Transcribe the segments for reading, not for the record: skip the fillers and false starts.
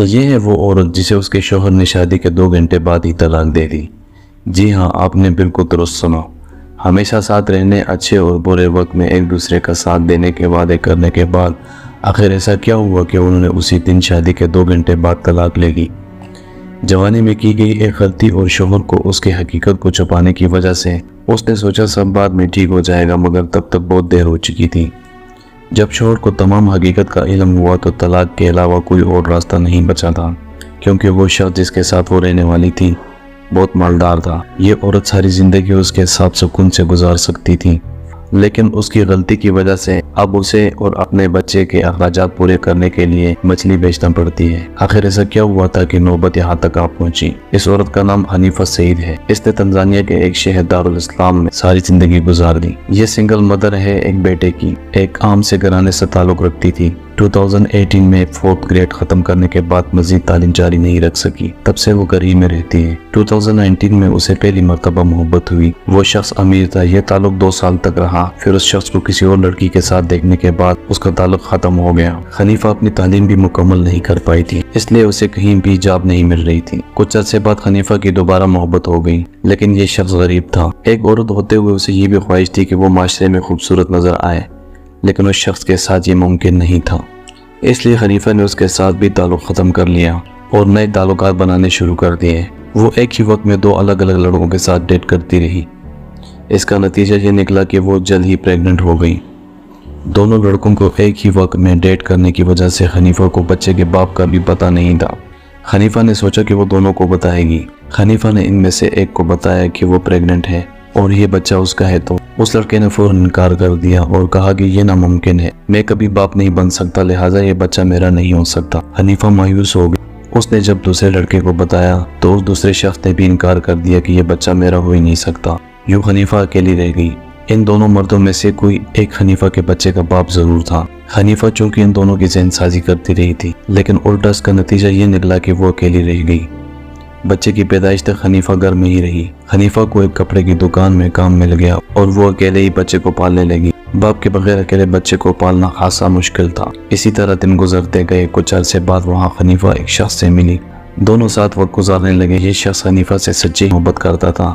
تو یہ ہے وہ عورت جسے اس کے شوہر نے شادی کے 2 گھنٹے بعد ہی طلاق دے دی۔ جی ہاں، آپ نے بالکل درست سنا۔ ہمیشہ ساتھ رہنے، اچھے اور برے وقت میں ایک دوسرے کا ساتھ دینے کے وعدے کرنے کے بعد آخر ایسا کیا ہوا کہ انہوں نے اسی دن شادی کے 2 گھنٹے بعد طلاق لے لی۔ جوانی میں کی گئی ایک غلطی اور شوہر کو اس کی حقیقت کو چھپانے کی وجہ سے اس نے سوچا سب بعد میں ٹھیک ہو جائے گا، مگر تب تک بہت دیر ہو چکی تھی۔ جب شوہر کو تمام حقیقت کا علم ہوا تو طلاق کے علاوہ کوئی اور راستہ نہیں بچا تھا، کیونکہ وہ شخص جس کے ساتھ وہ رہنے والی تھی بہت مالدار تھا۔ یہ عورت ساری زندگی اس کے ساتھ سکون سے گزار سکتی تھی، لیکن اس کی غلطی کی وجہ سے اب اسے اور اپنے بچے کے اخراجات پورے کرنے کے لیے مچھلی بیچنا پڑتی ہے۔ آخر ایسا کیا ہوا تھا کہ نوبت یہاں تک آ پہنچی؟ اس عورت کا نام حنیفہ سعید ہے۔ اس نے تنزانیہ کے ایک شہر دارالاسلام میں ساری زندگی گزار دی۔ یہ سنگل مدر ہے ایک بیٹے کی، ایک عام سے گھرانے سے تعلق رکھتی تھی۔ 2018 میں 4th گریڈ ختم کرنے کے بعد مزید تعلیم جاری نہیں رکھ سکی، تب سے وہ گھر ہی میں رہتی ہے۔ 2019 میں اسے پہلی مرتبہ محبت ہوئی۔ وہ شخص امیر تھا، یہ تعلق 2 سال تک رہا، پھر اس شخص کو کسی اور لڑکی کے ساتھ دیکھنے کے بعد اس کا تعلق ختم ہو گیا۔ حنیفہ اپنی تعلیم بھی مکمل نہیں کر پائی تھی، اس لیے اسے کہیں بھی جاب نہیں مل رہی تھی۔ کچھ عرصے بعد حنیفہ کی دوبارہ محبت ہو گئی، لیکن یہ شخص غریب تھا۔ ایک عورت ہوتے ہوئے اسے یہ بھی خواہش تھی کہ وہ معاشرے میں خوبصورت نظر آئے، لیکن اس شخص کے ساتھ یہ ممکن نہیں تھا، اس لیے حنیفہ نے اس کے ساتھ بھی تعلق ختم کر لیا اور نئے تعلقات بنانے شروع کر دیے۔ وہ ایک ہی وقت میں 2 الگ الگ لڑکوں کے ساتھ ڈیٹ کرتی رہی۔ اس کا نتیجہ یہ نکلا کہ وہ جلد ہی پریگننٹ ہو گئی۔ دونوں لڑکوں کو ایک ہی وقت میں ڈیٹ کرنے کی وجہ سے حنیفہ کو بچے کے باپ کا بھی پتہ نہیں تھا۔ حنیفہ نے سوچا کہ وہ دونوں کو بتائے گی۔ حنیفہ نے ان میں سے ایک کو بتایا کہ وہ پریگننٹ ہے اور یہ بچہ اس کا ہے، تو اس لڑکے نے فوراً انکار کر دیا اور کہا کہ یہ ناممکن ہے، میں کبھی باپ نہیں بن سکتا، لہٰذا یہ بچہ میرا نہیں ہو سکتا۔ حنیفہ مایوس ہو گئی۔ اس نے جب دوسرے لڑکے کو بتایا تو اس دوسرے شخص نے بھی انکار کر دیا کہ یہ بچہ میرا ہو ہی نہیں سکتا۔ یوں حنیفہ اکیلی رہ گئی۔ ان دونوں مردوں میں سے کوئی ایک حنیفہ کے بچے کا باپ ضرور تھا۔ حنیفہ چونکہ ان دونوں کی ذہن سازی کرتی رہی تھی، لیکن الٹا اس کا نتیجہ یہ نکلا کہ وہ اکیلی رہ گئی۔ بچے کی پیدائش تک حنیفہ گھر میں ہی رہی۔ حنیفہ کو ایک کپڑے کی دکان میں کام مل گیا اور وہ اکیلے ہی بچے کو پالنے لگی۔ باپ کے بغیر اکیلے بچے کو پالنا خاصا مشکل تھا۔ اسی طرح دن گزرتے گئے۔ کچھ عرصے بعد وہاں حنیفہ ایک شخص سے ملی۔ دونوں ساتھ وقت گزارنے لگے۔ یہ شخص حنیفہ سے سچی محبت کرتا تھا۔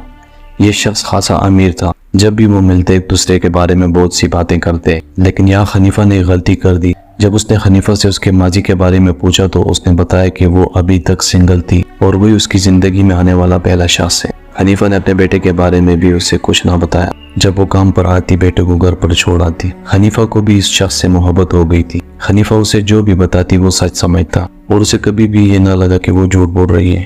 یہ شخص خاصا امیر تھا۔ جب بھی وہ ملتے ایک دوسرے کے بارے میں بہت سی باتیں کرتے، لیکن یہاں حنیفہ نے ایک غلطی کر دی۔ جب اس نے حنیفہ سے اس کے ماضی کے بارے میں پوچھا تو اس نے بتایا کہ وہ ابھی تک سنگل تھی اور وہی اس کی زندگی میں آنے والا پہلا شخص ہے۔ حنیفہ نے اپنے بیٹے کے بارے میں بھی اسے کچھ نہ بتایا۔ جب وہ کام پر آتی بیٹے کو گھر پر چھوڑ آتی۔ حنیفہ کو بھی اس شخص سے محبت ہو گئی تھی۔ حنیفہ اسے جو بھی بتاتی وہ سچ سمجھتا اور اسے کبھی بھی یہ نہ لگا کہ وہ جھوٹ بول رہی ہے۔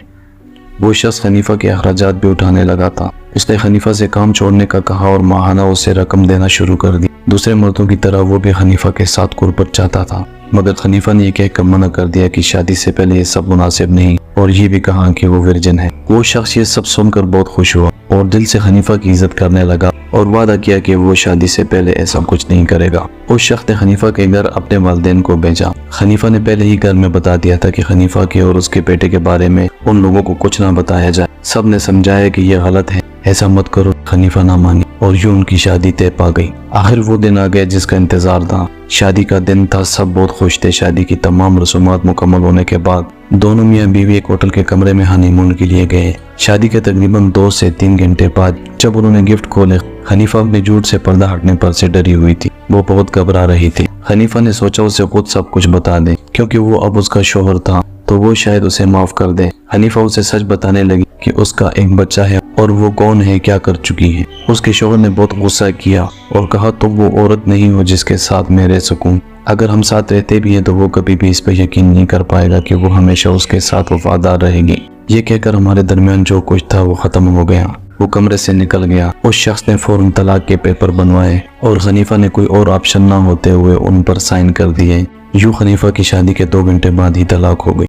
وہ شخص حنیفہ کے اخراجات بھی اٹھانے لگا تھا۔ اس نے حنیفہ سے کام چھوڑنے کا کہا اور ماہانہ اسے رقم دینا شروع کر دی۔ دوسرے مردوں کی طرح وہ بھی حنیفہ کے ساتھ قربت چاہتا تھا، مگر حنیفہ نے یہ کہہ کر منع کر دیا کہ شادی سے پہلے یہ سب مناسب نہیں، اور یہ بھی کہا کہ وہ ورجن ہے۔ وہ شخص یہ سب سن کر بہت خوش ہوا اور دل سے حنیفہ کی عزت کرنے لگا اور وعدہ کیا کہ وہ شادی سے پہلے ایسا کچھ نہیں کرے گا۔ اس شخص نے حنیفہ کے گھر اپنے والدین کو بھیجا۔ حنیفہ نے پہلے ہی گھر میں بتا دیا تھا کہ حنیفہ کے اور اس کے بیٹے کے بارے میں ان لوگوں کو کچھ نہ بتایا جائے۔ سب نے سمجھایا کہ یہ غلط ہے، ایسا مت کرو۔ حنیفہ نہ مانی اور یوں ان کی شادی طے پا گئی۔ آخر وہ دن آ گیا جس کا انتظار تھا۔ شادی کا دن تھا، سب بہت خوش تھے۔ شادی کی تمام رسومات مکمل ہونے کے بعد دونوں میاں بیوی ایک ہوٹل کے کمرے میں ہانی مون کے لیے گئے۔ شادی کے تقریباً 2 سے 3 گھنٹے بعد جب انہوں نے گفٹ کھولے، حنیفہ اپنے جھوٹ سے پردہ ہٹنے پر سے ڈری ہوئی تھی۔ وہ بہت گھبرا رہی تھی۔ حنیفہ نے سوچا اسے خود سب کچھ بتا دے، کیونکہ وہ اب اس کا شوہر تھا تو وہ شاید اسے معاف کر دے۔ حنیفہ اسے سچ بتانے لگی کہ اس کا ایک بچہ ہے اور وہ کون ہے، کیا کر چکی ہے۔ اس کے شوہر نے بہت غصہ کیا اور کہا تم وہ عورت نہیں ہو جس کے ساتھ میں رہ سکوں۔ اگر ہم ساتھ رہتے بھی ہیں تو وہ کبھی بھی اس پہ یقین نہیں کر پائے گا کہ وہ ہمیشہ اس کے ساتھ وفادار رہے گی۔ یہ کہہ کر ہمارے درمیان جو کچھ تھا وہ ختم ہو گیا۔ وہ کمرے سے نکل گیا۔ اس شخص نے فوراً طلاق کے پیپر بنوائے اور حنیفہ نے کوئی اور آپشن نہ ہوتے ہوئے ان پر سائن کر دیے۔ یوں حنیفہ کی شادی کے 2 گھنٹے بعد ہی طلاق ہو گئی۔